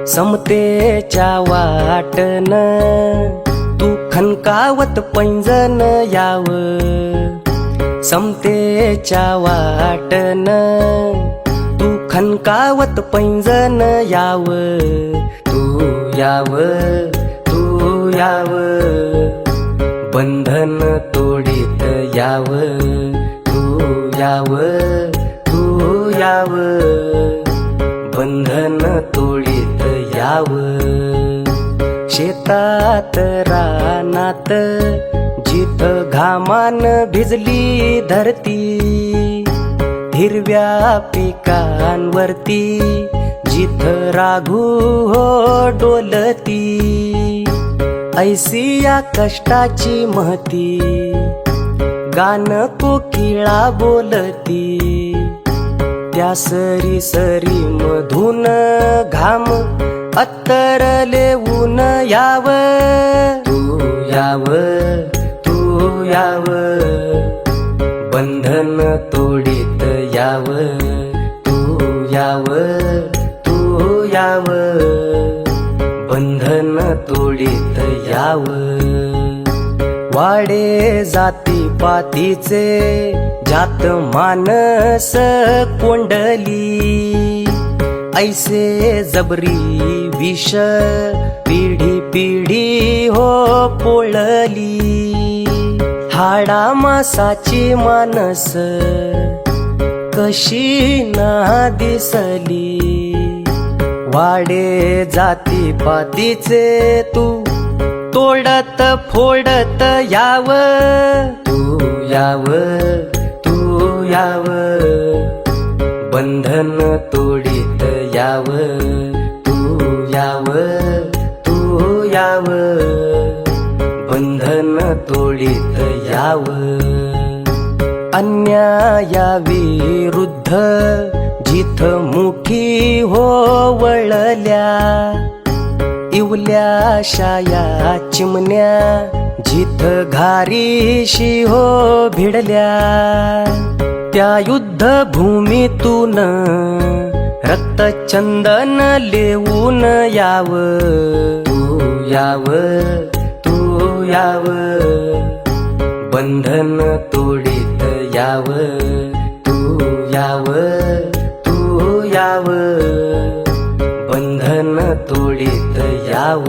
समतेच्या वाटन तू खनकावत पैंजण याव, समतेच्या वाटन तू खनकावत पैंजण याव, तू याव, तू याव, बंधन तोडीत याव, तू याव, तू याव, बंधन तोडीत याव. शेतात रानात जिथ घामान भिजली धरती, हिरव्या पिकांवरती जिथ राघू हो डोलती, ऐसी या कष्टाची महती गान कोकिळा बोलती. त्या सरी सरी मधून घाम अत्तरले ऊन याव, तू याव, तू याव, बंधन तोडीत याव, तू याव, तू याव, बंधन तोडीत याव. वाडे जाती पातीचे जात मानस कोंडली, ऐसे जबरी विष पिढी पिढी हो पोळली. हाडा मासाची मानस कशी ना दिसली, वाडे जाती पातीचे तू तोडत फोडत याव, तू याव, तू याव, बंधन तोडीत याव, तू याव, तू याव, बंधन तोडीत याव. अन्यायाविरुद्ध जिथ मुठी हो वळल्या, इवल्या शाया चिमण्या जिथ घारीशी हो भिडल्या, त्या युद्ध भूमीतून रक्तचंदन लेवून याव, तू याव, तू याव, बंधन तोडीत याव, तू याव, तू याव, बंधन तोडीत याव.